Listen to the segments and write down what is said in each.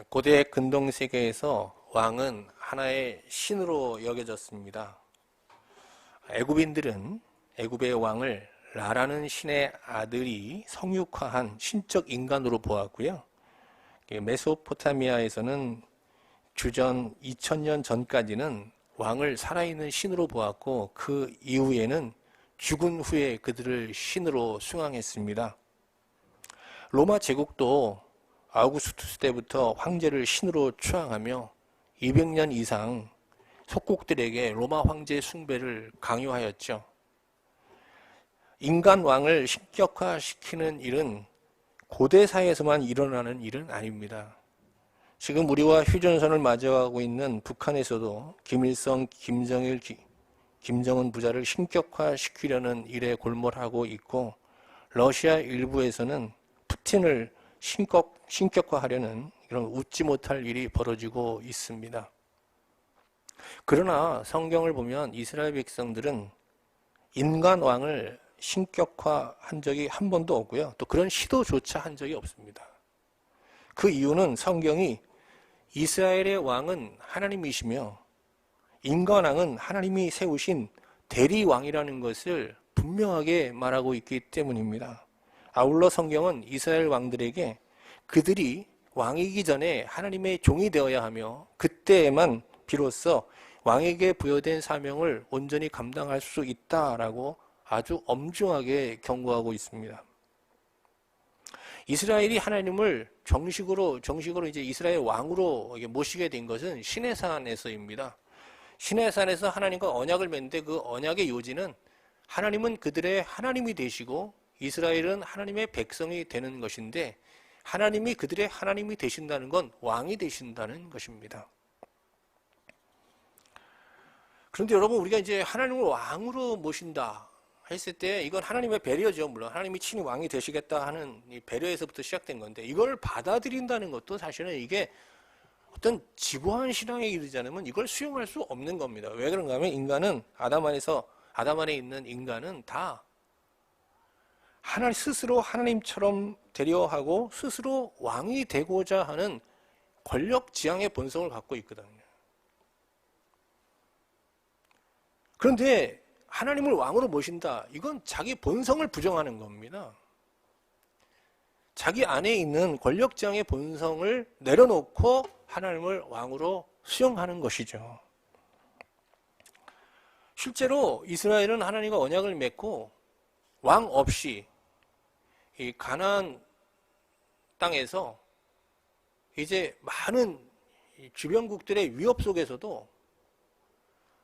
고대 근동 세계에서 왕은 하나의 신으로 여겨졌습니다. 애굽인들은 애굽의 왕을 라라는 신의 아들이 성육화한 신적 인간으로 보았고요. 메소포타미아에서는 주전 2000년 전까지는 왕을 살아있는 신으로 보았고, 그 이후에는 죽은 후에 그들을 신으로 숭앙했습니다. 로마 제국도 아우구스투스 때부터 황제를 신으로 추앙하며 200년 이상 속국들에게 로마 황제 숭배를 강요하였죠. 인간 왕을 신격화시키는 일은 고대사에서만 일어나는 일은 아닙니다. 지금 우리와 휴전선을 맞이하고 있는 북한에서도 김일성, 김정일, 김정은 부자를 신격화시키려는 일에 골몰하고 있고, 러시아 일부에서는 푸틴을 신격화하려는 이런 웃지 못할 일이 벌어지고 있습니다. 그러나 성경을 보면 이스라엘 백성들은 인간 왕을 신격화한 적이 한 번도 없고요. 또 그런 시도조차 한 적이 없습니다. 그 이유는 성경이 이스라엘의 왕은 하나님이시며 인간 왕은 하나님이 세우신 대리왕이라는 것을 분명하게 말하고 있기 때문입니다. 아울러 성경은 이스라엘 왕들에게 그들이 왕이기 전에 하나님의 종이 되어야 하며 그때에만 비로소 왕에게 부여된 사명을 온전히 감당할 수 있다라고 아주 엄중하게 경고하고 있습니다. 이스라엘이 하나님을 정식으로 이제 이스라엘 왕으로 모시게 된 것은 시내산에서입니다. 시내산에서 하나님과 언약을 맺는데 그 언약의 요지는 하나님은 그들의 하나님이 되시고 이스라엘은 하나님의 백성이 되는 것인데, 하나님이 그들의 하나님이 되신다는 건 왕이 되신다는 것입니다. 그런데 여러분, 우리가 이제 하나님을 왕으로 모신다 했을 때 이건 하나님의 배려죠. 물론 하나님이 친히 왕이 되시겠다 하는 이 배려에서부터 시작된 건데, 이걸 받아들인다는 것도 사실은 이게 어떤 지고한 신앙에 이르지 않으면 이걸 수용할 수 없는 겁니다. 왜 그런가 하면 인간은 아담 안에 있는 인간은 다 하나님 스스로 하나님처럼 되려 하고 스스로 왕이 되고자 하는 권력 지향의 본성을 갖고 있거든요. 그런데 하나님을 왕으로 모신다, 이건 자기 본성을 부정하는 겁니다. 자기 안에 있는 권력 지향의 본성을 내려놓고 하나님을 왕으로 수용하는 것이죠. 실제로 이스라엘은 하나님과 언약을 맺고 왕 없이 이 가나안 땅에서 이제 많은 주변국들의 위협 속에서도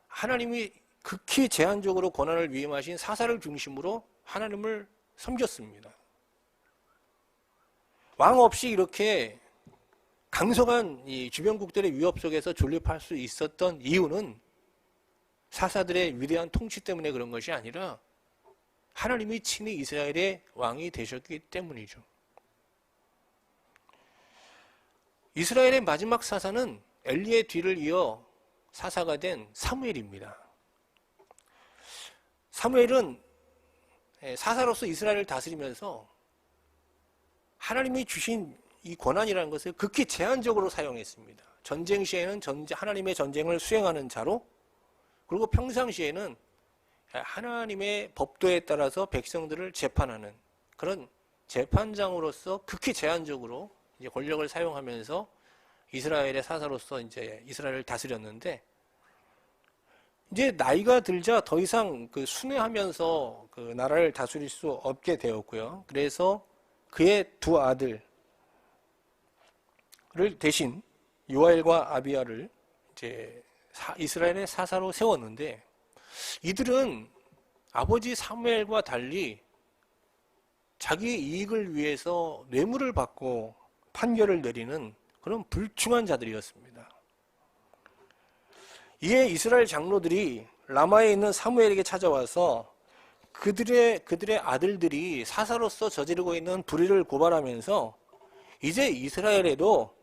하나님이 극히 제한적으로 고난을 위임하신 사사를 중심으로 하나님을 섬겼습니다. 왕 없이 이렇게 강성한 이 주변국들의 위협 속에서 존립할 수 있었던 이유는 사사들의 위대한 통치 때문에 그런 것이 아니라 하나님이 친히 이스라엘의 왕이 되셨기 때문이죠. 이스라엘의 마지막 사사는 엘리의 뒤를 이어 사사가 된 사무엘입니다. 사무엘은 사사로서 이스라엘을 다스리면서 하나님이 주신 이 권한이라는 것을 극히 제한적으로 사용했습니다. 전쟁 시에는 하나님의 전쟁을 수행하는 자로, 그리고 평상시에는 하나님의 법도에 따라서 백성들을 재판하는 그런 재판장으로서 극히 제한적으로 이제 권력을 사용하면서 이스라엘의 사사로서 이제 이스라엘을 다스렸는데, 이제 나이가 들자 더 이상 그 순회하면서 그 나라를 다스릴 수 없게 되었고요. 그래서 그의 두 아들을 대신 요엘과 아비야를 이제 이스라엘의 사사로 세웠는데, 이들은 아버지 사무엘과 달리 자기 이익을 위해서 뇌물을 받고 판결을 내리는 그런 불충한 자들이었습니다. 이에 이스라엘 장로들이 라마에 있는 사무엘에게 찾아와서 그들의 아들들이 사사로서 저지르고 있는 불의를 고발하면서 이제 이스라엘에도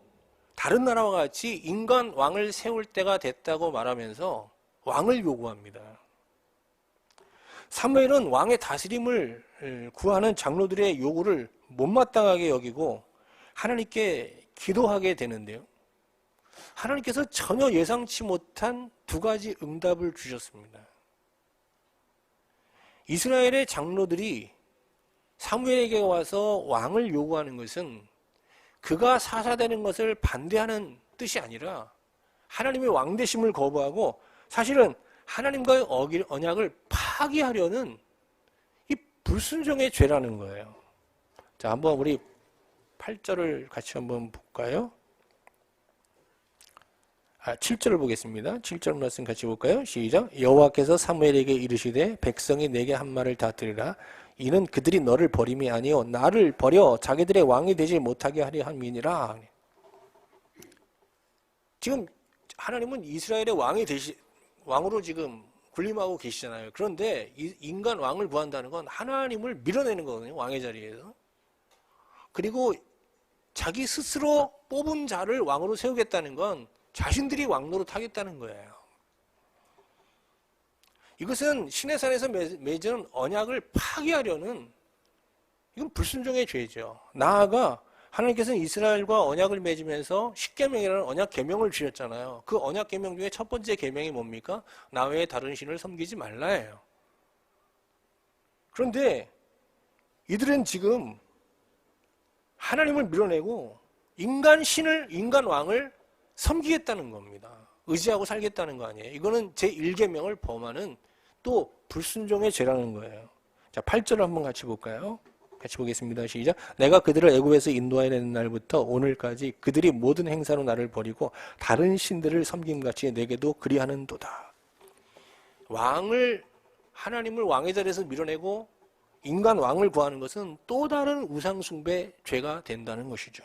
다른 나라와 같이 인간 왕을 세울 때가 됐다고 말하면서 왕을 요구합니다. 사무엘은 왕의 다스림을 구하는 장로들의 요구를 못마땅하게 여기고 하나님께 기도하게 되는데요. 하나님께서 전혀 예상치 못한 두 가지 응답을 주셨습니다. 이스라엘의 장로들이 사무엘에게 와서 왕을 요구하는 것은 그가 사사되는 것을 반대하는 뜻이 아니라 하나님의 왕되심을 거부하고 사실은 하나님과의 언약을 파기하려는 이 불순종의 죄라는 거예요. 자, 한번 우리 8절을 같이 한번 볼까요? 7절을 보겠습니다. 7절 말씀 같이 볼까요? 시작. 여호와께서 사무엘에게 이르시되 백성이 내게 한 말을 다 들으라. 이는 그들이 너를 버림이 아니요 나를 버려 자기들의 왕이 되지 못하게 하려 함이니라. 지금 하나님은 이스라엘의 왕으로 지금 군림하고 계시잖아요. 그런데 인간 왕을 구한다는 건 하나님을 밀어내는 거거든요. 왕의 자리에서. 그리고 자기 스스로 뽑은 자를 왕으로 세우겠다는 건 자신들이 왕노릇 하겠다는 거예요. 이것은 시내산에서 맺은 언약을 파기하려는 이건 불순종의 죄죠. 나아가 하나님께서는 이스라엘과 언약을 맺으면서 십계명이라는 언약 계명을 주셨잖아요. 그 언약 계명 중에 첫 번째 계명이 뭡니까? 나 외에 다른 신을 섬기지 말라예요. 그런데 이들은 지금 하나님을 밀어내고 인간 왕을 섬기겠다는 겁니다. 의지하고 살겠다는 거 아니에요. 이거는 제1계명을 범하는 또 불순종의 죄라는 거예요. 자, 8절을 한번 같이 볼까요? 같이 보겠습니다. 시작. 내가 그들을 애굽에서 인도하여 내는 날부터 오늘까지 그들이 모든 행사로 나를 버리고 다른 신들을 섬김같이 내게도 그리하는도다. 하나님을 왕의 자리에서 밀어내고 인간 왕을 구하는 것은 또 다른 우상숭배 죄가 된다는 것이죠.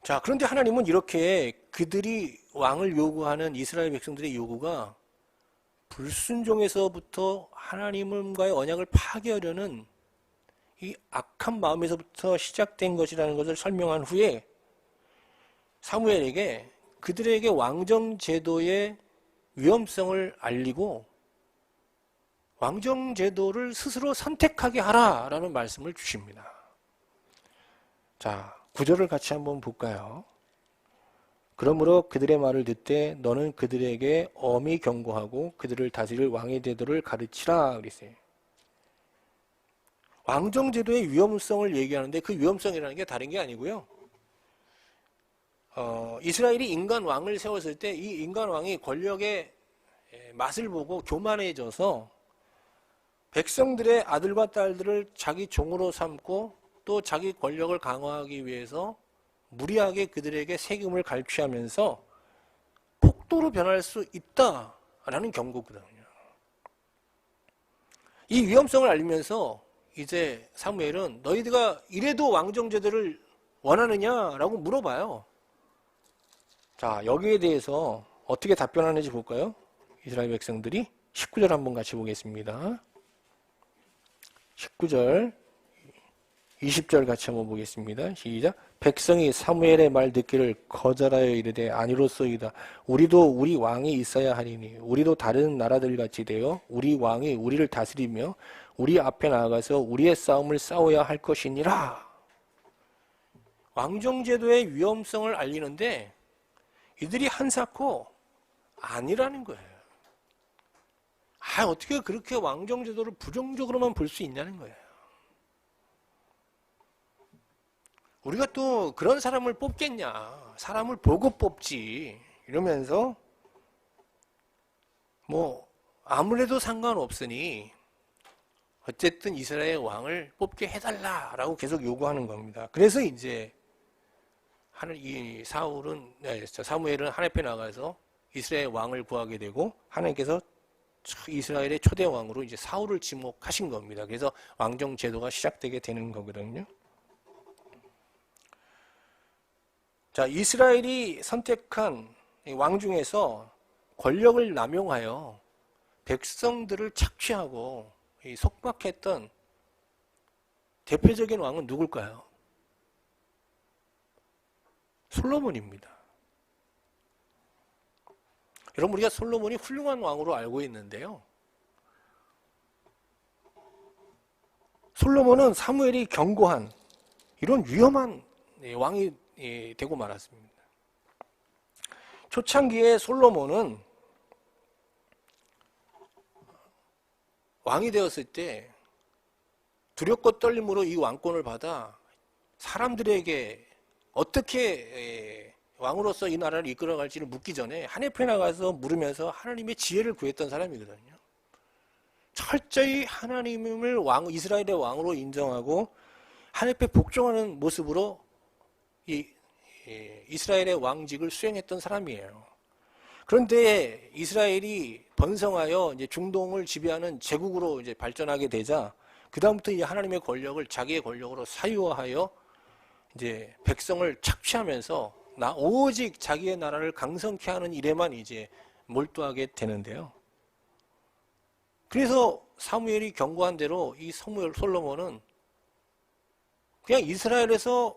자, 그런데 하나님은 이렇게 그들이 왕을 요구하는 이스라엘 백성들의 요구가 불순종에서부터 하나님과의 언약을 파괴하려는 이 악한 마음에서부터 시작된 것이라는 것을 설명한 후에 사무엘에게 그들에게 왕정 제도의 위험성을 알리고 왕정 제도를 스스로 선택하게 하라라는 말씀을 주십니다. 자, 9절을 같이 한번 볼까요? 그러므로 그들의 말을 듣되 너는 그들에게 엄히 경고하고 그들을 다스릴 왕의 제도를 가르치라 그랬어요. 왕정 제도의 위험성을 얘기하는데 그 위험성이라는 게 다른 게 아니고요. 이스라엘이 인간 왕을 세웠을 때 이 인간 왕이 권력의 맛을 보고 교만해져서 백성들의 아들과 딸들을 자기 종으로 삼고 또 자기 권력을 강화하기 위해서 무리하게 그들에게 세금을 갈취하면서 폭도로 변할 수 있다라는 경고거든요. 이 위험성을 알리면서 이제 사무엘은 너희들가 이래도 왕정제도를 원하느냐라고 물어봐요. 자, 여기에 대해서 어떻게 답변하는지 볼까요? 이스라엘 백성들이 19절 한번 같이 보겠습니다. 19절 20절 같이 한번 보겠습니다. 시작. 백성이 사무엘의 말 듣기를 거절하여 이르되 아니로소이다. 우리도 우리 왕이 있어야 하리니 우리도 다른 나라들 같이 되어 우리 왕이 우리를 다스리며 우리 앞에 나아가서 우리의 싸움을 싸워야 할 것이니라. 왕정제도의 위험성을 알리는데 이들이 한사코 아니라는 거예요. 어떻게 그렇게 왕정제도를 부정적으로만 볼 수 있냐는 거예요. 우리가 또 그런 사람을 뽑겠냐. 사람을 보고 뽑지. 이러면서 아무래도 상관없으니 어쨌든 이스라엘 왕을 뽑게 해달라라고 계속 요구하는 겁니다. 그래서 이제 사무엘은 하나님 앞에 나가서 이스라엘 왕을 구하게 되고 하나님께서 이스라엘의 초대 왕으로 이제 사울을 지목하신 겁니다. 그래서 왕정 제도가 시작되게 되는 거거든요. 자, 이스라엘이 선택한 왕 중에서 권력을 남용하여 백성들을 착취하고 속박했던 대표적인 왕은 누굴까요? 솔로몬입니다. 여러분, 우리가 솔로몬이 훌륭한 왕으로 알고 있는데요. 솔로몬은 사무엘이 경고한 이런 위험한 왕이 되고 말았습니다. 초창기에 솔로몬은 왕이 되었을 때 두렵고 떨림으로 이 왕권을 받아 사람들에게 어떻게 왕으로서 이 나라를 이끌어갈지를 묻기 전에 하늘에 나가서 물으면서 하나님의 지혜를 구했던 사람이거든요. 철저히 하나님을 이스라엘의 왕으로 인정하고 하나님께 복종하는 모습으로 이스라엘의 왕직을 수행했던 사람이에요. 그런데 이스라엘이 번성하여 이제 중동을 지배하는 제국으로 이제 발전하게 되자 그 다음부터 이제 하나님의 권력을 자기의 권력으로 사유화하여 이제 백성을 착취하면서 오직 자기의 나라를 강성케 하는 일에만 이제 몰두하게 되는데요. 그래서 사무엘이 경고한 대로 이 솔로몬은 그냥 이스라엘에서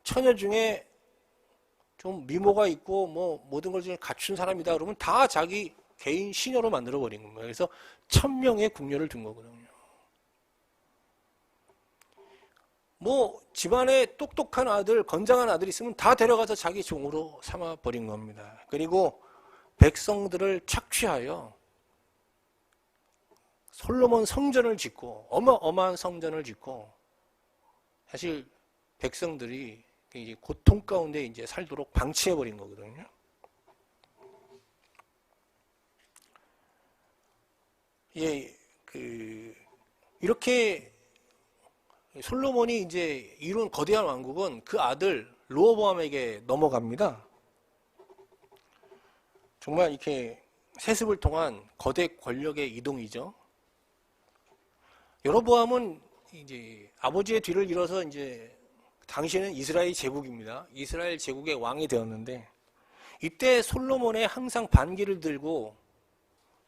처녀 중에 좀 미모가 있고 뭐 모든 걸 좀 갖춘 사람이다 그러면 다 자기 개인 시녀로 만들어 버린 겁니다. 그래서 1000명의 궁녀를 둔 거거든요. 뭐 집안에 똑똑한 아들, 건장한 아들 있으면 다 데려가서 자기 종으로 삼아 버린 겁니다. 그리고 백성들을 착취하여 솔로몬 성전을 짓고 어마어마한 성전을 짓고 사실 백성들이 이제 고통 가운데 이제 살도록 방치해 버린 거거든요. 예, 이렇게 솔로몬이 이제 이룬 거대한 왕국은 그 아들 르호보암에게 넘어갑니다. 정말 이렇게 세습을 통한 거대 권력의 이동이죠. 여로보암은 이제 아버지의 뒤를 이어서 이제 당시에는 이스라엘 제국입니다. 이스라엘 제국의 왕이 되었는데 이때 솔로몬의 항상 반기를 들고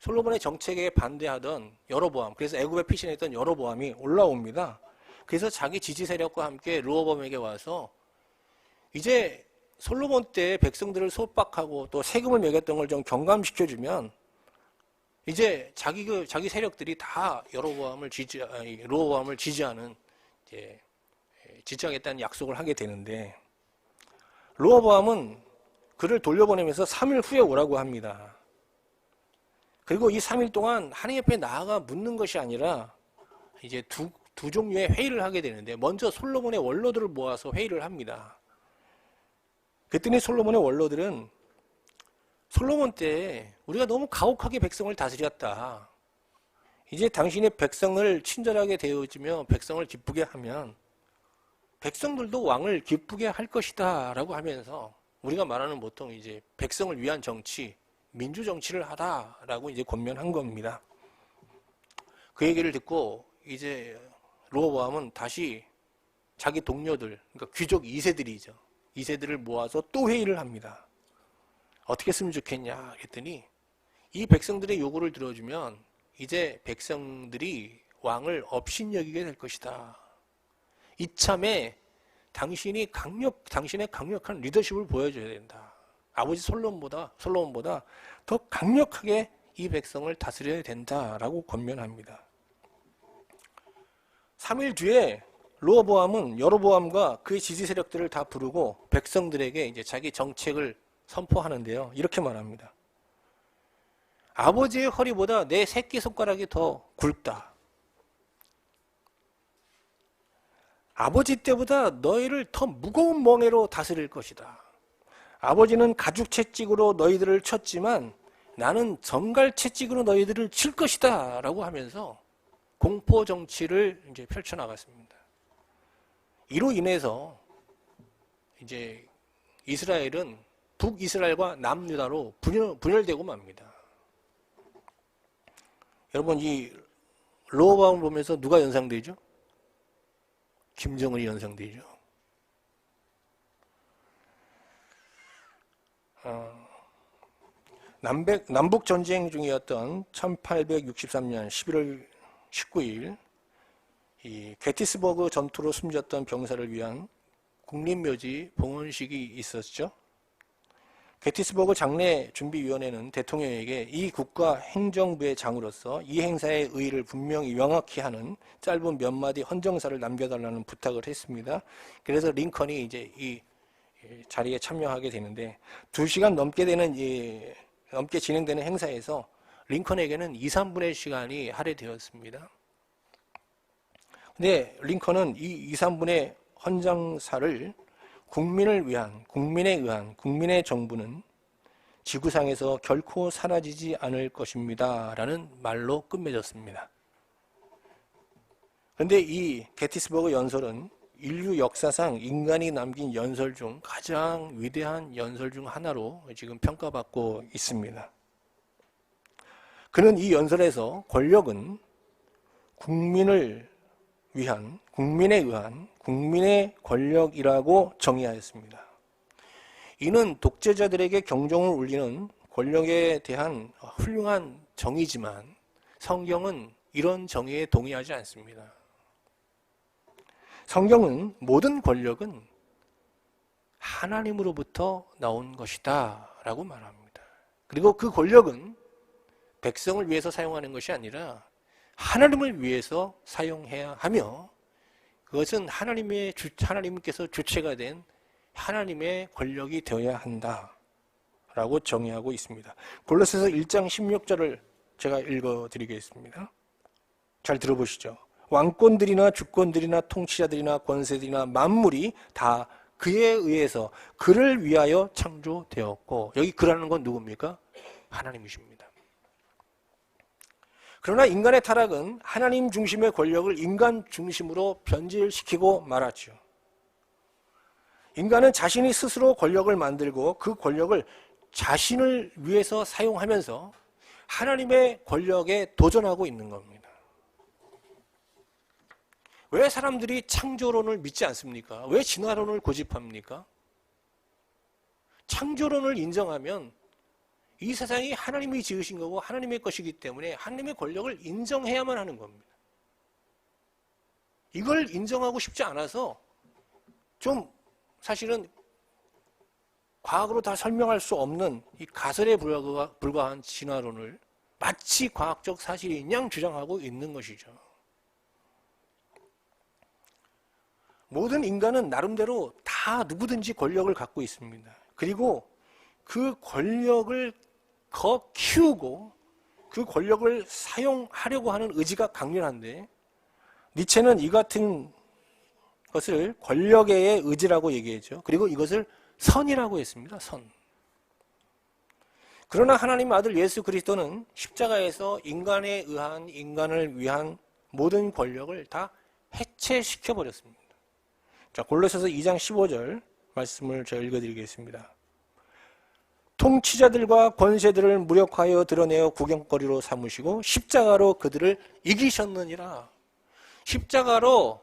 솔로몬의 정책에 반대하던 여로보암, 그래서 애굽에 피신했던 여로보암이 올라옵니다. 그래서 자기 지지 세력과 함께 르호보암에게 와서 이제 솔로몬 때 백성들을 속박하고 또 세금을 매겼던 걸 좀 경감시켜주면 이제 자기 세력들이 다 르호보암을 지지하는 이제 지지하겠다는 약속을 하게 되는데 르호보암은 그를 돌려보내면서 3일 후에 오라고 합니다. 그리고 이 3일 동안 하나님 앞에 나아가 묻는 것이 아니라 이제 두 종류의 회의를 하게 되는데 먼저 솔로몬의 원로들을 모아서 회의를 합니다. 그랬더니 솔로몬의 원로들은 솔로몬 때 우리가 너무 가혹하게 백성을 다스렸다. 이제 당신의 백성을 친절하게 대해주며 백성을 기쁘게 하면 백성들도 왕을 기쁘게 할 것이다 라고 하면서 우리가 말하는 보통 이제 백성을 위한 정치, 민주정치를 하라라고 이제 권면한 겁니다. 그 얘기를 듣고 이제 르호보암은 다시 자기 동료들, 그러니까 귀족 2세들이죠. 2세들을 모아서 또 회의를 합니다. 어떻게 했으면 좋겠냐 했더니 이 백성들의 요구를 들어주면 이제 백성들이 왕을 업신여기게 될 것이다. 이참에 당신의 강력한 리더십을 보여줘야 된다. 아버지 솔로몬보다 더 강력하게 이 백성을 다스려야 된다라고 권면합니다. 3일 뒤에 르호보암은 여로보암과 그의 지지 세력들을 다 부르고 백성들에게 이제 자기 정책을 선포하는데요. 이렇게 말합니다. 아버지의 허리보다 내 새끼손가락이 더 굵다. 아버지 때보다 너희를 더 무거운 멍에로 다스릴 것이다. 아버지는 가죽 채찍으로 너희들을 쳤지만 나는 정갈 채찍으로 너희들을 칠 것이다 라고 하면서 공포 정치를 이제 펼쳐나갔습니다. 이로 인해서 이제 이스라엘은 북이스라엘과 남유다로 분열되고 맙니다. 여러분 이 르호보암을 보면서 누가 연상되죠? 김정은이 연상되죠. 남북 전쟁 중이었던 1863년 11월 19일 이 게티스버그 전투로 숨졌던 병사를 위한 국립묘지 봉헌식이 있었죠. 게티스버그 장례준비위원회는 대통령에게 이 국가 행정부의 장으로서 이 행사의 의의를 분명히 명확히 하는 짧은 몇 마디 헌정사를 남겨달라는 부탁을 했습니다. 그래서 링컨이 이제 이 자리에 참여하게 되는데 2시간 넘게 진행되는 행사에서 링컨에게는 2, 3분의 시간이 할애되었습니다. 근데 링컨은 이 2, 3분의 헌정사를 국민을 위한, 국민에 의한, 국민의 정부는 지구상에서 결코 사라지지 않을 것입니다. 라는 말로 끝맺었습니다. 그런데 이 게티스버그 연설은 인류 역사상 인간이 남긴 연설 중 가장 위대한 연설 중 하나로 지금 평가받고 있습니다. 그는 이 연설에서 권력은 국민을 위한, 국민에 의한, 국민의 권력이라고 정의하였습니다. 이는 독재자들에게 경종을 울리는 권력에 대한 훌륭한 정의지만 성경은 이런 정의에 동의하지 않습니다. 성경은 모든 권력은 하나님으로부터 나온 것이다 라고 말합니다. 그리고 그 권력은 백성을 위해서 사용하는 것이 아니라 하나님을 위해서 사용해야 하며 그것은 하나님께서 주체가 된 하나님의 권력이 되어야 한다라고 정의하고 있습니다. 골로새서 1장 16절을 제가 읽어드리겠습니다. 잘 들어보시죠. 왕권들이나 주권들이나 통치자들이나 권세들이나 만물이 다 그에 의해서 그를 위하여 창조되었고 여기 그라는 건 누굽니까? 하나님이십니다. 그러나 인간의 타락은 하나님 중심의 권력을 인간 중심으로 변질시키고 말았죠. 인간은 자신이 스스로 권력을 만들고 그 권력을 자신을 위해서 사용하면서 하나님의 권력에 도전하고 있는 겁니다. 왜 사람들이 창조론을 믿지 않습니까? 왜 진화론을 고집합니까? 창조론을 인정하면 이 세상이 하나님이 지으신 거고 하나님의 것이기 때문에 하나님의 권력을 인정해야만 하는 겁니다. 이걸 인정하고 싶지 않아서 좀 사실은 과학으로 다 설명할 수 없는 이 가설에 불과한 진화론을 마치 과학적 사실인 양 주장하고 있는 것이죠. 모든 인간은 나름대로 다 누구든지 권력을 갖고 있습니다. 그리고 그 권력을 더 키우고 그 권력을 사용하려고 하는 의지가 강렬한데 니체는 이 같은 것을 권력의 의지라고 얘기했죠. 그리고 이것을 선이라고 했습니다. 선. 그러나 하나님 아들 예수 그리스도는 십자가에서 인간에 의한 인간을 위한 모든 권력을 다 해체시켜버렸습니다. 자, 골로새서 2장 15절 말씀을 제가 읽어드리겠습니다. 통치자들과 권세들을 무력하여 드러내어 구경거리로 삼으시고 십자가로 그들을 이기셨느니라. 십자가로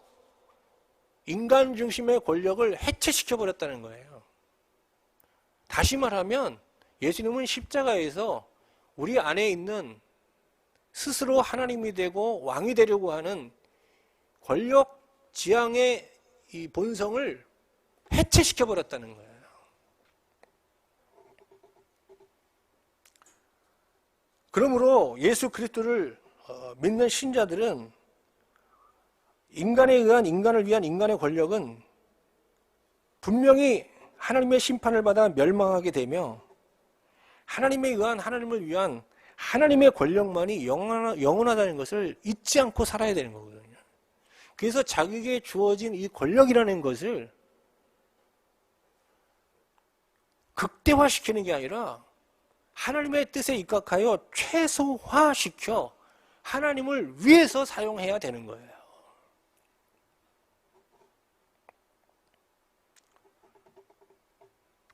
인간 중심의 권력을 해체시켜버렸다는 거예요. 다시 말하면 예수님은 십자가에서 우리 안에 있는 스스로 하나님이 되고 왕이 되려고 하는 권력 지향의 이 본성을 해체시켜버렸다는 거예요. 그러므로 예수 그리스도를 믿는 신자들은 인간에 의한 인간을 위한 인간의 권력은 분명히 하나님의 심판을 받아 멸망하게 되며 하나님에 의한 하나님을 위한 하나님의 권력만이 영원하다는 것을 잊지 않고 살아야 되는 거거든요. 그래서 자기에게 주어진 이 권력이라는 것을 극대화시키는 게 아니라 하나님의 뜻에 입각하여 최소화시켜 하나님을 위해서 사용해야 되는 거예요.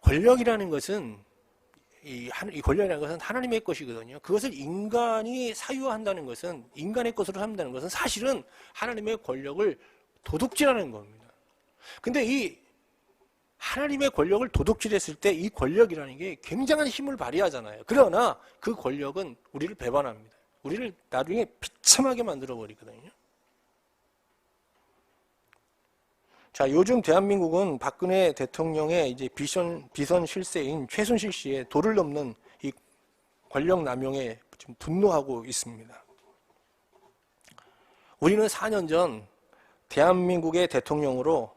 권력이라는 것은 이 권력이라는 것은 하나님의 것이거든요. 그것을 인간이 사유한다는 것은 인간의 것으로 삼는다는 것은 사실은 하나님의 권력을 도둑질하는 겁니다. 근데 이 하나님의 권력을 도둑질했을 때 이 권력이라는 게 굉장한 힘을 발휘하잖아요. 그러나 그 권력은 우리를 배반합니다. 우리를 나중에 비참하게 만들어 버리거든요. 자, 요즘 대한민국은 박근혜 대통령의 이제 비선 실세인 최순실 씨의 도를 넘는 이 권력 남용에 지금 분노하고 있습니다. 우리는 4년 전 대한민국의 대통령으로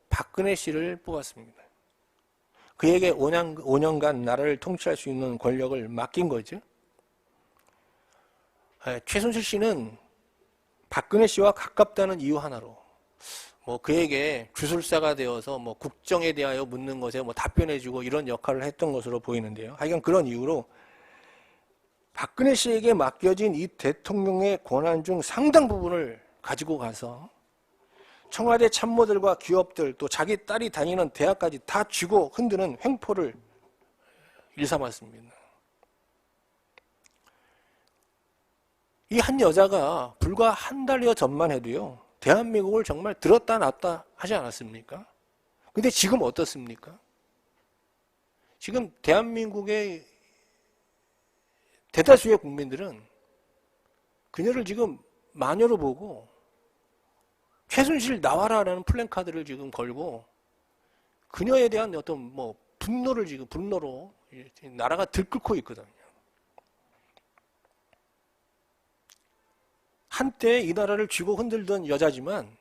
박근혜 씨를 뽑았습니다. 그에게 5년간 나라를 통치할 수 있는 권력을 맡긴 거죠. 최순실 씨는 박근혜 씨와 가깝다는 이유 하나로 그에게 주술사가 되어서 국정에 대하여 묻는 것에 답변해주고 이런 역할을 했던 것으로 보이는데요. 하여간 그런 이유로 박근혜 씨에게 맡겨진 이 대통령의 권한 중 상당 부분을 가지고 가서 청와대 참모들과 기업들 또 자기 딸이 다니는 대학까지 다 쥐고 흔드는 횡포를 일삼았습니다. 이 한 여자가 불과 한 달여 전만 해도요, 대한민국을 정말 들었다 놨다 하지 않았습니까? 근데 지금 어떻습니까? 지금 대한민국의 대다수의 국민들은 그녀를 지금 마녀로 보고 최순실 나와라라는 플랜카드를 지금 걸고 그녀에 대한 어떤 분노를 지금 분노로 나라가 들끓고 있거든요. 한때 이 나라를 쥐고 흔들던 여자지만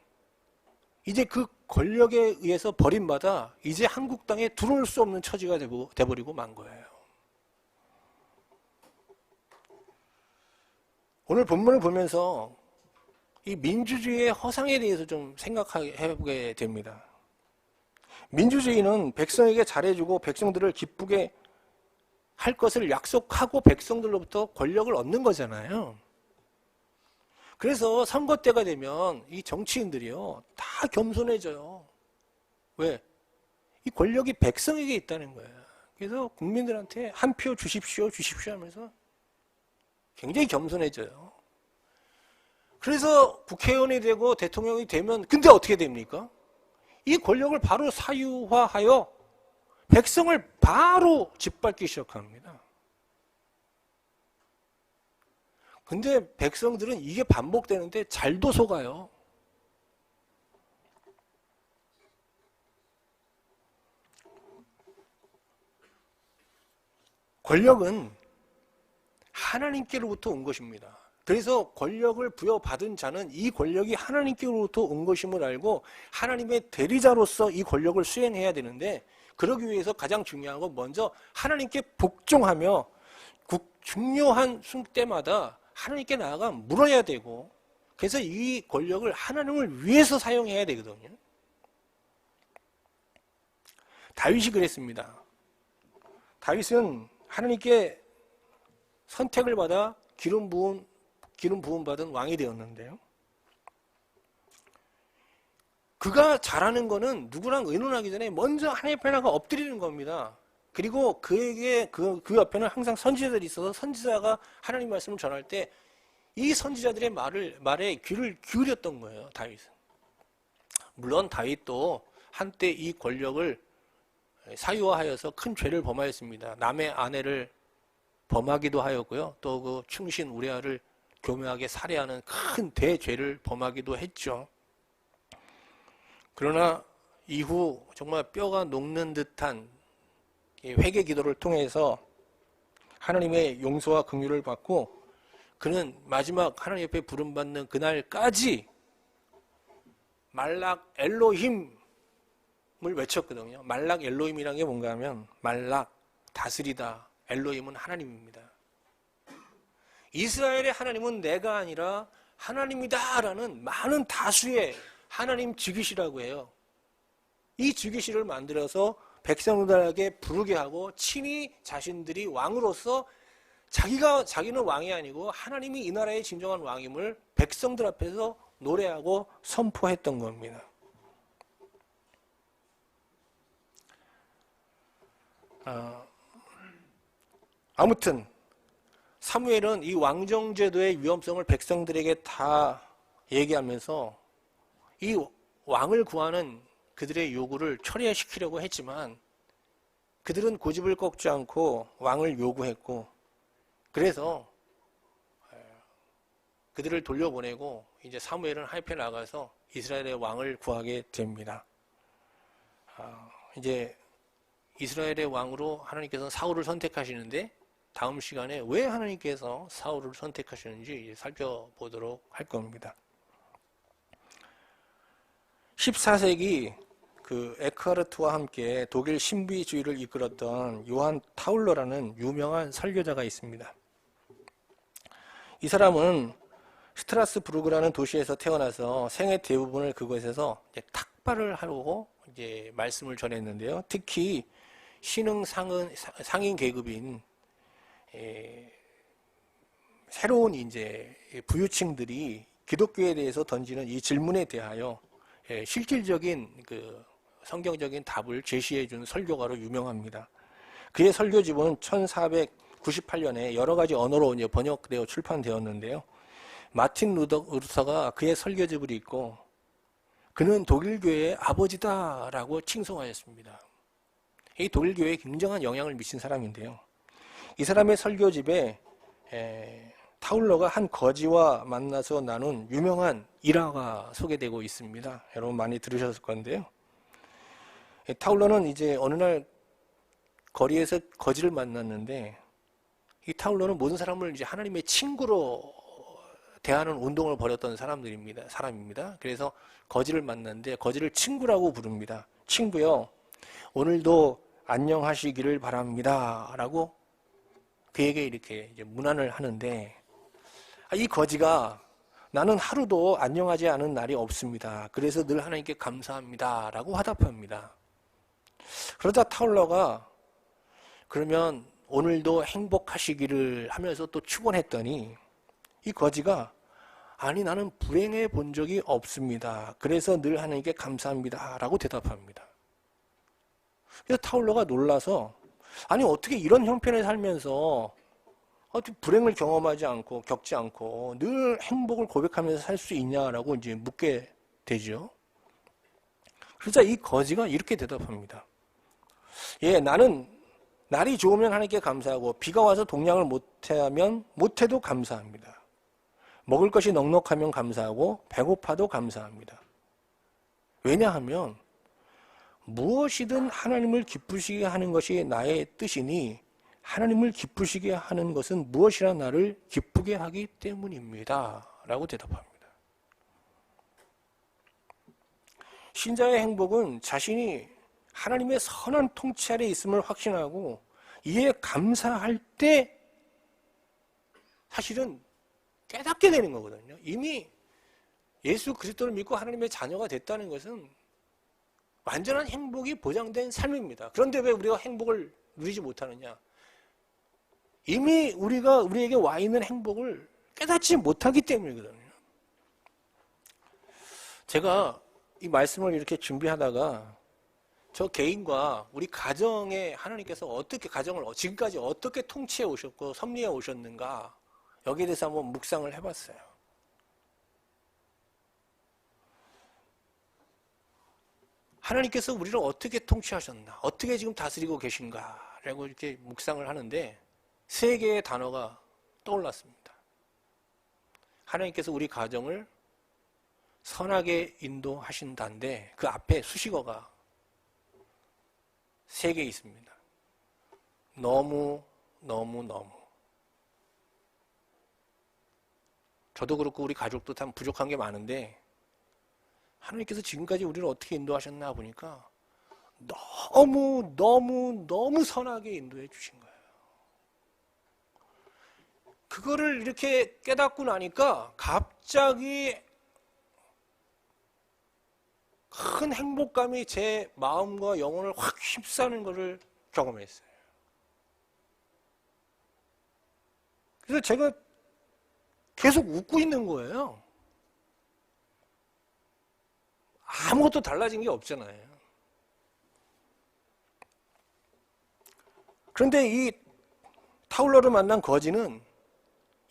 이제 그 권력에 의해서 버림받아 이제 한국당에 들어올 수 없는 처지가 돼버리고 만 거예요. 오늘 본문을 보면서 이 민주주의의 허상에 대해서 좀 생각해보게 됩니다. 민주주의는 백성에게 잘해주고 백성들을 기쁘게 할 것을 약속하고 백성들로부터 권력을 얻는 거잖아요. 그래서 선거 때가 되면 이 정치인들이요, 다 겸손해져요. 왜? 이 권력이 백성에게 있다는 거예요. 그래서 국민들한테 한 표 주십시오, 주십시오 하면서 굉장히 겸손해져요. 그래서 국회의원이 되고 대통령이 되면 근데 어떻게 됩니까? 이 권력을 바로 사유화하여 백성을 바로 짓밟기 시작합니다. 근데 백성들은 이게 반복되는데 잘도 속아요. 권력은 하나님께로부터 온 것입니다. 그래서 권력을 부여받은 자는 이 권력이 하나님께로부터 온 것임을 알고 하나님의 대리자로서 이 권력을 수행해야 되는데, 그러기 위해서 가장 중요한 건 먼저 하나님께 복종하며 중요한 때마다 하나님께 나아가 물어야 되고, 그래서 이 권력을 하나님을 위해서 사용해야 되거든요. 다윗이 그랬습니다. 다윗은 하나님께 선택을 받아 기름 부음 받은 왕이 되었는데요. 그가 잘하는 거는 누구랑 의논하기 전에 먼저 하나님 앞에 나가 엎드리는 겁니다. 그리고 그에게 그 옆에는 항상 선지자들이 있어서 선지자가 하나님 말씀을 전할 때 이 선지자들의 말에 귀를 기울였던 거예요, 다윗은. 물론 다윗도 한때 이 권력을 사유화하여서 큰 죄를 범하였습니다. 남의 아내를 범하기도 하였고요. 또 그 충신 우리아를 교묘하게 살해하는 큰 대죄를 범하기도 했죠. 그러나 이후 정말 뼈가 녹는 듯한 회개 기도를 통해서 하나님의 용서와 긍휼을 받고, 그는 마지막 하나님 옆에 부름받는 그날까지 말락 엘로힘을 외쳤거든요. 말락 엘로힘이라는 게 뭔가 하면 말락, 다스리다, 엘로힘은 하나님입니다. 이스라엘의 하나님은 내가 아니라 하나님이다라는 많은 다수의 하나님 즉위시라고 해요. 이 즉위시를 만들어서 백성들에게 부르게 하고 친히 자신들이 왕으로서 자기는 왕이 아니고 하나님이 이 나라의 진정한 왕임을 백성들 앞에서 노래하고 선포했던 겁니다. 아무튼 사무엘은 이 왕정제도의 위험성을 백성들에게 다 얘기하면서 이 왕을 구하는 그들의 요구를 처리시키려고 했지만 그들은 고집을 꺾지 않고 왕을 요구했고, 그래서 그들을 돌려보내고 이제 사무엘은 하나님 앞에 나가서 이스라엘의 왕을 구하게 됩니다. 이제 이스라엘의 왕으로 하나님께서 사울을 선택하시는데 다음 시간에 왜 하나님께서 사울을 선택하시는지 살펴보도록 할 겁니다. 14세기 그 에크하르트와 함께 독일 신비주의를 이끌었던 요한 타울러라는 유명한 설교자가 있습니다. 이 사람은 스트라스부르크라는 도시에서 태어나서 생애 대부분을 그곳에서 탁발을 하고 이제 말씀을 전했는데요. 특히 신흥 상인 계급인 새로운 이제 부유층들이 기독교에 대해서 던지는 이 질문에 대하여 실질적인 그 성경적인 답을 제시해 준 설교가로 유명합니다. 그의 설교집은 1498년에 여러 가지 언어로 이제 번역되어 출판되었는데요. 마틴 루터가 그의 설교집을 읽고 그는 독일교회의 아버지다라고 칭송하였습니다. 이 독일교회에 굉장한 영향을 미친 사람인데요. 이 사람의 설교집에 타울러가 한 거지와 만나서 나눈 유명한 일화가 소개되고 있습니다. 여러분 많이 들으셨을 건데요. 타울러는 이제 어느 날 거리에서 거지를 만났는데 이 타울러는 모든 사람을 이제 하나님의 친구로 대하는 운동을 벌였던 사람입니다. 그래서 거지를 만났는데 거지를 친구라고 부릅니다. 친구요, 오늘도 안녕하시기를 바랍니다. 라고 그에게 이렇게 이제 문안을 하는데 이 거지가 나는 하루도 안녕하지 않은 날이 없습니다. 그래서 늘 하나님께 감사합니다. 라고 화답합니다. 그러자 타울러가 그러면 오늘도 행복하시기를 하면서 또 축원했더니 이 거지가 아니 나는 불행해 본 적이 없습니다. 그래서 늘 하나님께 감사합니다. 라고 대답합니다. 그래서 타울러가 놀라서 아니 어떻게 이런 형편에 살면서 어떻게 불행을 경험하지 않고 겪지 않고 늘 행복을 고백하면서 살 수 있냐라고 이제 묻게 되죠. 그러자 이 거지가 이렇게 대답합니다. 예, 나는 날이 좋으면 하나님께 감사하고 비가 와서 동량을 못해도 감사합니다. 먹을 것이 넉넉하면 감사하고 배고파도 감사합니다. 왜냐하면 무엇이든 하나님을 기쁘시게 하는 것이 나의 뜻이니 하나님을 기쁘시게 하는 것은 무엇이나 나를 기쁘게 하기 때문입니다. 라고 대답합니다. 신자의 행복은 자신이 하나님의 선한 통치 아래 있음을 확신하고 이에 감사할 때 사실은 깨닫게 되는 거거든요. 이미 예수 그리스도를 믿고 하나님의 자녀가 됐다는 것은 완전한 행복이 보장된 삶입니다. 그런데 왜 우리가 행복을 누리지 못하느냐? 이미 우리에게 와 있는 행복을 깨닫지 못하기 때문이거든요. 제가 이 말씀을 이렇게 준비하다가 저 개인과 우리 가정에 하나님께서 어떻게 가정을 지금까지 어떻게 통치해 오셨고 섭리해 오셨는가 여기에 대해서 한번 묵상을 해봤어요. 하나님께서 우리를 어떻게 통치하셨나, 어떻게 지금 다스리고 계신가라고 이렇게 묵상을 하는데 세 개의 단어가 떠올랐습니다. 하나님께서 우리 가정을 선하게 인도하신다는데 그 앞에 수식어가 세 개 있습니다. 너무. 저도 그렇고 우리 가족도 참 부족한 게 많은데 하나님께서 지금까지 우리를 어떻게 인도하셨나 보니까 너무 선하게 인도해 주신 거예요. 그거를 이렇게 깨닫고 나니까 갑자기 큰 행복감이 제 마음과 영혼을 확 휩싸는 것을 경험했어요. 그래서 제가 계속 웃고 있는 거예요. 아무것도 달라진 게 없잖아요. 그런데 이 타울러를 만난 거지는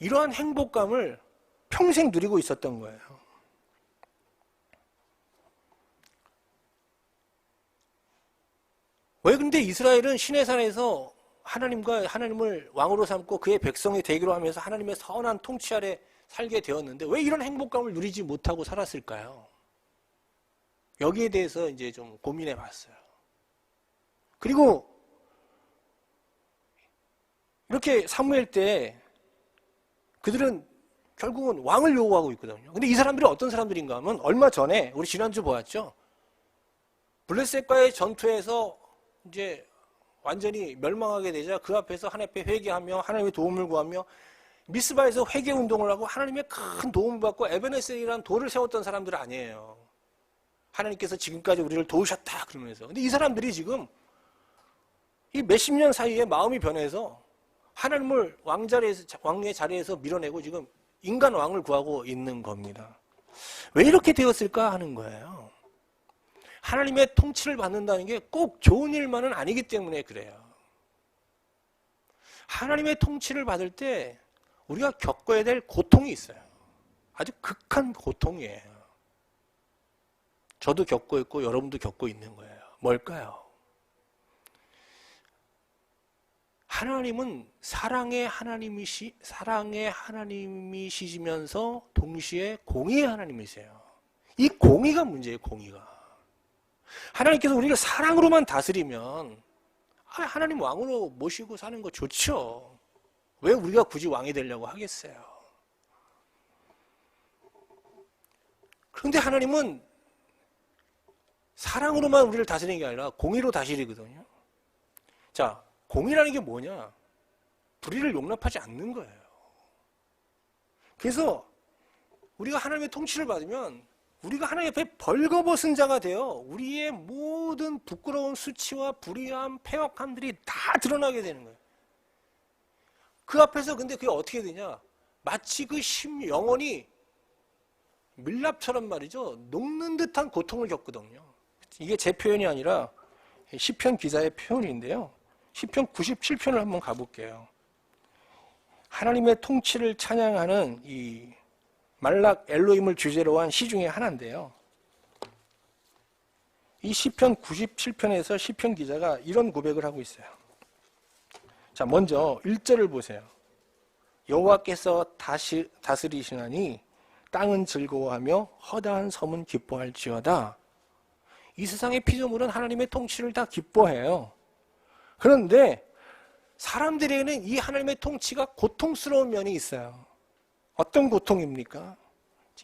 이러한 행복감을 평생 누리고 있었던 거예요. 왜 근데 이스라엘은 시내산에서 하나님을 왕으로 삼고 그의 백성이 되기로 하면서 하나님의 선한 통치 아래 살게 되었는데 왜 이런 행복감을 누리지 못하고 살았을까요? 여기에 대해서 이제 좀 고민해 봤어요. 그리고 이렇게 사무엘 때 그들은 결국은 왕을 요구하고 있거든요. 근데 이 사람들이 어떤 사람들인가 하면 얼마 전에 우리 지난주 보았죠. 블레셋과의 전투에서 이제 완전히 멸망하게 되자 그 앞에서 하나님 앞에 회개하며 하나님의 도움을 구하며 미스바에서 회개 운동을 하고 하나님의 큰 도움을 받고 에베네셀이라는 돌을 세웠던 사람들은 아니에요. 하나님께서 지금까지 우리를 도우셨다 그러면서. 근데 이 사람들이 지금 이 몇십 년 사이에 마음이 변해서 하나님을 왕의 자리에서 밀어내고 지금 인간 왕을 구하고 있는 겁니다. 왜 이렇게 되었을까 하는 거예요. 하나님의 통치를 받는다는 게 꼭 좋은 일만은 아니기 때문에 그래요. 하나님의 통치를 받을 때 우리가 겪어야 될 고통이 있어요. 아주 극한 고통이에요. 저도 겪고 있고 여러분도 겪고 있는 거예요. 뭘까요? 하나님은 사랑의 하나님이시면서 동시에 공의의 하나님이세요. 이 공의가 문제예요, 공의가. 하나님께서 우리를 사랑으로만 다스리면 하나님 왕으로 모시고 사는 거 좋죠. 왜 우리가 굳이 왕이 되려고 하겠어요? 그런데 하나님은 사랑으로만 우리를 다스리는 게 아니라 공의로 다스리거든요. 자, 공의라는 게 뭐냐? 불의를 용납하지 않는 거예요. 그래서 우리가 하나님의 통치를 받으면 우리가 하나님 앞에 벌거벗은 자가 되어 우리의 모든 부끄러운 수치와 불의함, 패역함들이 다 드러나게 되는 거예요. 그 앞에서 근데 그게 어떻게 되냐? 마치 그 영혼이 밀랍처럼 말이죠. 녹는 듯한 고통을 겪거든요. 이게 제 표현이 아니라 시편 기자의 표현인데요. 시편 97편을 한번 가볼게요. 하나님의 통치를 찬양하는 이 말락 엘로힘을 주제로 한 시 중에 하나인데요. 이 시편 97편에서 시편 기자가 이런 고백을 하고 있어요. 자, 먼저 1절을 보세요. 여호와께서 다스리시나니 땅은 즐거워하며 허다한 섬은 기뻐할지어다. 이 세상의 피조물은 하나님의 통치를 다 기뻐해요. 그런데 사람들에게는 이 하나님의 통치가 고통스러운 면이 있어요. 어떤 고통입니까?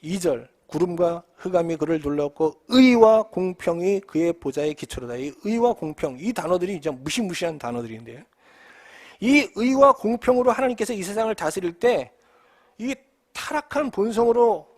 2절 구름과 흑암이 그를 둘렀고 의와 공평이 그의 보좌의 기초로다. 이 의와 공평, 이 단어들이 이제 무시무시한 단어들인데요. 이 의와 공평으로 하나님께서 이 세상을 다스릴 때 이 타락한 본성으로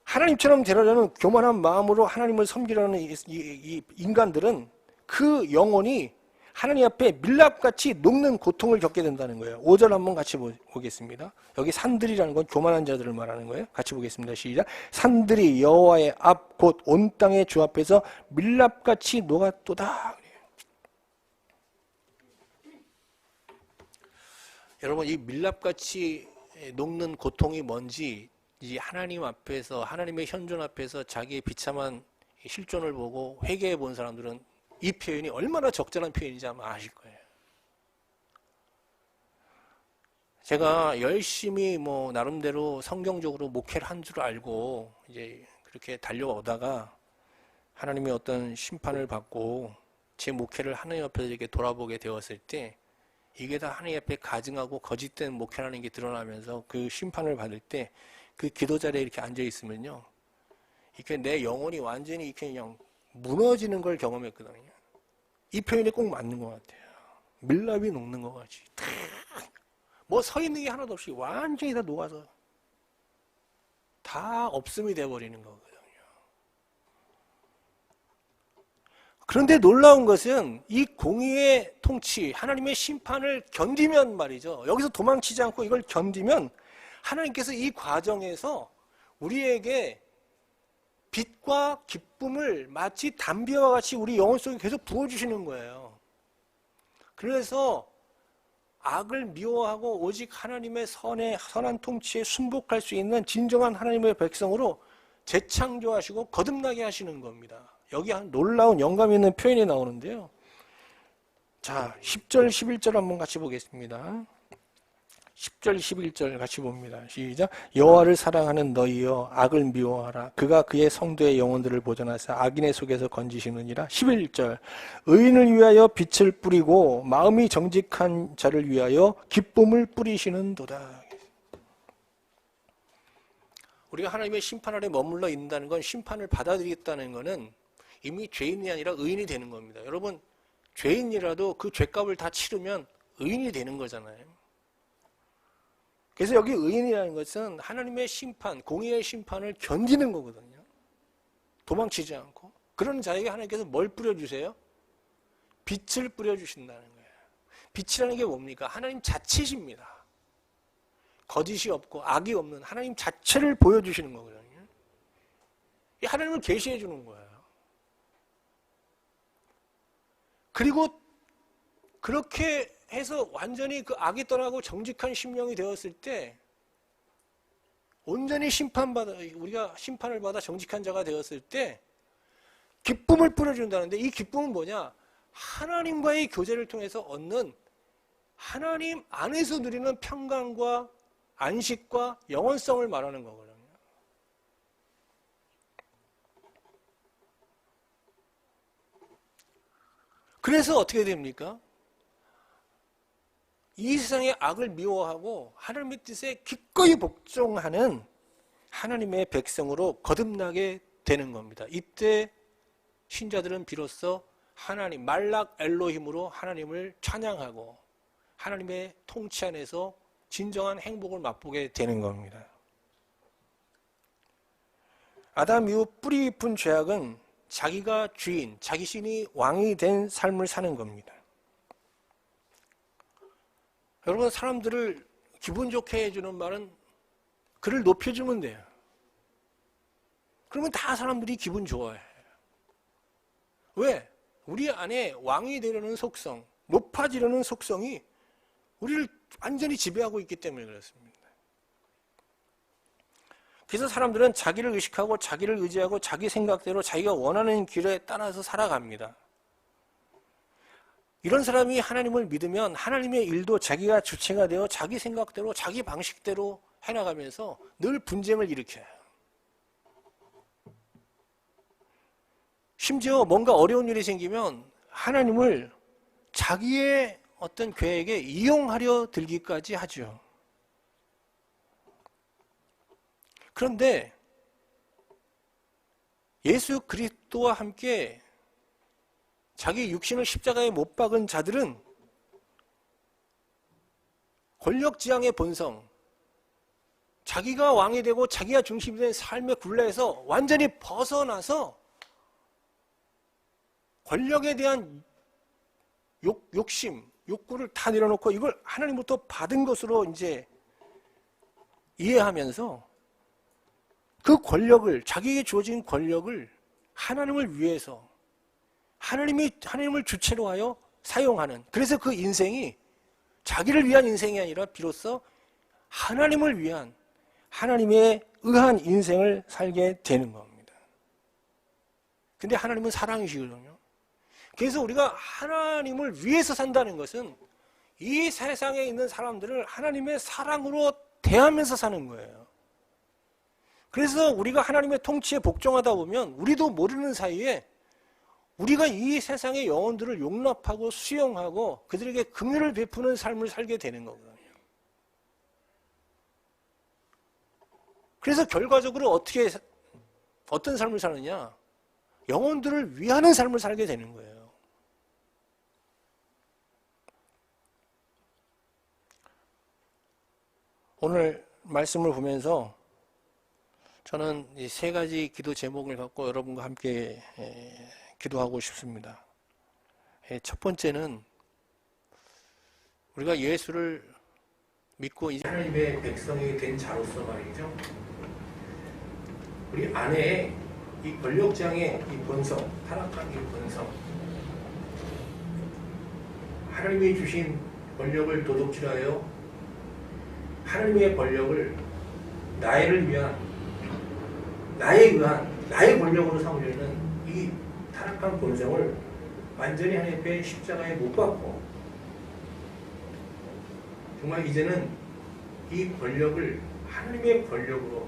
하나님처럼 되려는 교만한 마음으로 하나님을 섬기려는 이 인간들은 그 영혼이 하나님 앞에 밀랍같이 녹는 고통을 겪게 된다는 거예요. 5절 한번 같이 보겠습니다. 여기 산들이라는 건 교만한 자들을 말하는 거예요. 같이 보겠습니다. 시작. 산들이 여호와의 앞 곧 온 땅의 주 앞에서 밀랍같이 녹았도다. 여러분, 이 밀랍같이 녹는 고통이 뭔지 이 하나님 앞에서, 하나님의 현존 앞에서 자기의 비참한 실존을 보고 회개해 본 사람들은 이 표현이 얼마나 적절한 표현인지 아마 아실 거예요. 제가 열심히 나름대로 성경적으로 목회를 한 줄 알고 이제 그렇게 달려오다가 하나님의 어떤 심판을 받고 제 목회를 하나님 앞에서 이렇게 돌아보게 되었을 때 이게 다 하나님 앞에 가증하고 거짓된 목회라는 게 드러나면서 그 심판을 받을 때 그 기도 자리에 이렇게 앉아 있으면요, 이렇게 내 영혼이 완전히 이렇게 그냥 무너지는 걸 경험했거든요. 이 표현이 꼭 맞는 것 같아요. 밀랍이 녹는 것 같이. 뭐 서 있는 게 하나도 없이 완전히 다 녹아서 다 없음이 되어버리는 거거든요. 그런데 놀라운 것은 이 공의의 통치, 하나님의 심판을 견디면 말이죠. 여기서 도망치지 않고 이걸 견디면 하나님께서 이 과정에서 우리에게 빛과 기쁨을 마치 담비와 같이 우리 영혼 속에 계속 부어주시는 거예요. 그래서 악을 미워하고 오직 하나님의 선한 통치에 순복할 수 있는 진정한 하나님의 백성으로 재창조하시고 거듭나게 하시는 겁니다. 여기 한 놀라운 영감 있는 표현이 나오는데요. 자, 10절, 11절 한번 같이 보겠습니다. 10절 11절 같이 봅니다. 시작. 여호와를 사랑하는 너희여 악을 미워하라. 그가 그의 성도의 영혼들을 보존하사 악인의 속에서 건지시느니라. 11절. 의인을 위하여 빛을 뿌리고 마음이 정직한 자를 위하여 기쁨을 뿌리시는도다. 우리가 하나님의 심판 아래 머물러 있는다는 건, 심판을 받아들이겠다는 것은 이미 죄인이 아니라 의인이 되는 겁니다. 여러분, 죄인이라도 그 죄값을 다 치르면 의인이 되는 거잖아요. 그래서 여기 의인이라는 것은 하나님의 심판, 공의의 심판을 견디는 거거든요. 도망치지 않고. 그런 자에게 하나님께서 뭘 뿌려주세요? 빛을 뿌려주신다는 거예요. 빛이라는 게 뭡니까? 하나님 자체십니다. 거짓이 없고 악이 없는 하나님 자체를 보여주시는 거거든요. 이 하나님을 계시해 주는 거예요. 그리고 그렇게 해서 완전히 그 악이 떠나고 정직한 심령이 되었을 때, 온전히 우리가 심판을 받아 정직한 자가 되었을 때 기쁨을 뿌려준다는데, 이 기쁨은 뭐냐? 하나님과의 교제를 통해서 얻는, 하나님 안에서 누리는 평강과 안식과 영원성을 말하는 거거든요. 그래서 어떻게 됩니까? 이 세상의 악을 미워하고 하나님의 뜻에 기꺼이 복종하는 하나님의 백성으로 거듭나게 되는 겁니다. 이때 신자들은 비로소 하나님, 말락 엘로힘으로 하나님을 찬양하고 하나님의 통치 안에서 진정한 행복을 맛보게 되는 겁니다. 아담 이후 뿌리 깊은 죄악은 자기가 주인, 자기 신이 왕이 된 삶을 사는 겁니다. 여러분, 사람들을 기분 좋게 해주는 말은 그를 높여주면 돼요. 그러면 다 사람들이 기분 좋아해. 왜? 우리 안에 왕이 되려는 속성, 높아지려는 속성이 우리를 완전히 지배하고 있기 때문에 그렇습니다. 그래서 사람들은 자기를 의식하고 자기를 의지하고 자기 생각대로 자기가 원하는 길에 따라서 살아갑니다. 이런 사람이 하나님을 믿으면 하나님의 일도 자기가 주체가 되어 자기 생각대로 자기 방식대로 해나가면서 늘 분쟁을 일으켜요. 심지어 뭔가 어려운 일이 생기면 하나님을 자기의 어떤 계획에 이용하려 들기까지 하죠. 그런데 예수 그리스도와 함께 자기 육신을 십자가에 못 박은 자들은 권력지향의 본성, 자기가 왕이 되고 자기가 중심이 된 삶의 굴레에서 완전히 벗어나서 권력에 대한 욕심, 욕구를 다 내려놓고 이걸 하나님부터 받은 것으로 이제 이해하면서 그 권력을, 자기에게 주어진 권력을 하나님을 위해서 하나님을 주체로 하여 사용하는, 그래서 그 인생이 자기를 위한 인생이 아니라 비로소 하나님을 위한, 하나님에 의한 인생을 살게 되는 겁니다. 근데 하나님은 사랑이시거든요. 그래서 우리가 하나님을 위해서 산다는 것은 이 세상에 있는 사람들을 하나님의 사랑으로 대하면서 사는 거예요. 그래서 우리가 하나님의 통치에 복종하다 보면 우리도 모르는 사이에 우리가 이 세상의 영혼들을 용납하고 수용하고 그들에게 긍휼을 베푸는 삶을 살게 되는 거거든요. 그래서 결과적으로 어떤 삶을 사느냐? 영혼들을 위하는 삶을 살게 되는 거예요. 오늘 말씀을 보면서 저는 이 세 가지 기도 제목을 갖고 여러분과 함께 기도하고 싶습니다. 첫 번째는 우리가 예수를 믿고 이제 하나님의 백성이 된 자로서 말이죠. 우리 안에 이 권력장의 이 본성, 타락한 이 본성, 하나님이 주신 권력을 도둑질하여 하나님의 권력을 나를 위한, 나에 의한, 나의 권력으로 삼으려는 이 타락한 본성을 완전히 하나님의 십자가에 못 박고 정말 이제는 이 권력을 하나님의 권력으로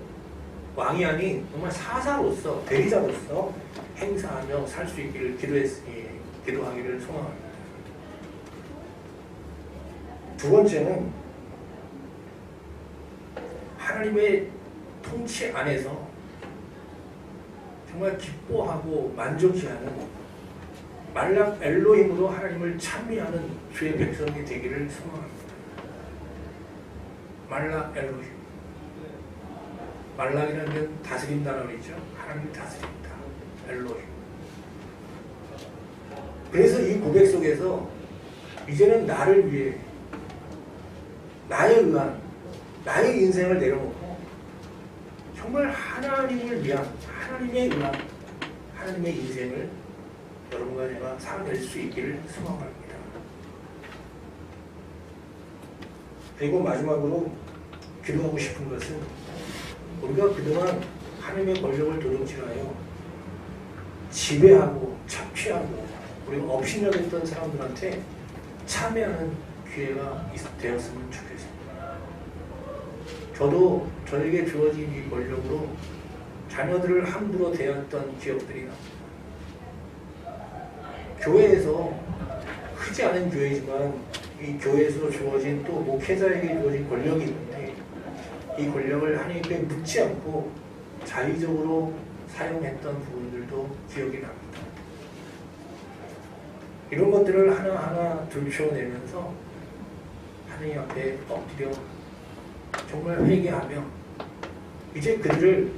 왕이 아닌 정말 사사로서 대리자로서 행사하며 살 수 있기를 기도하기를 소망합니다. 두 번째는 하나님의 통치 안에서 정말 기뻐하고 만족해하는 말락 엘로힘으로 하나님을 찬미하는 주의 백성이 되기를 소망합니다. 말락 엘로힘. 말락이라는 건 다스린다는 말이죠. 하나님이 다스린다. 엘로힘. 그래서 이 고백 속에서 이제는 나를 위해 나의 의한 나의 인생을 내려놓고 정말 하나님을 위한 하나님의 의한 하나님의 인생을 여러분과 제가 살아낼 수 있기를 소망합니다. 그리고 마지막으로 기도하고 싶은 것은 우리가 그동안 하나님의 권력을 도둑질하여 지배하고 착취하고 우리가 업신여겼던 사람들한테 참여하는 기회가 되었으면 좋겠습니다. 저도 저에게 주어진 이 권력으로 자녀들을 함부로 대했던 기억들이 납니다. 교회에서 크지 않은 교회지만 이 교회에서 주어진 또 목회자에게 주어진 권력이 있는데 이 권력을 하나님께 묻지 않고 자의적으로 사용했던 부분들도 기억이 납니다. 이런 것들을 하나하나 들춰내면서 하나님 앞에 엎드려 정말 회개하며 이제 그들을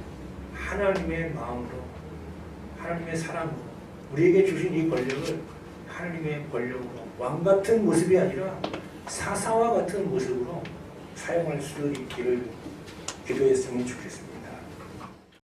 하나님의 마음으로 하나님의 사랑으로 우리에게 주신 이 권력을 하나님의 권력으로 왕같은 모습이 아니라 사사와 같은 모습으로 사용할 수 있기를 기도했으면 좋겠습니다.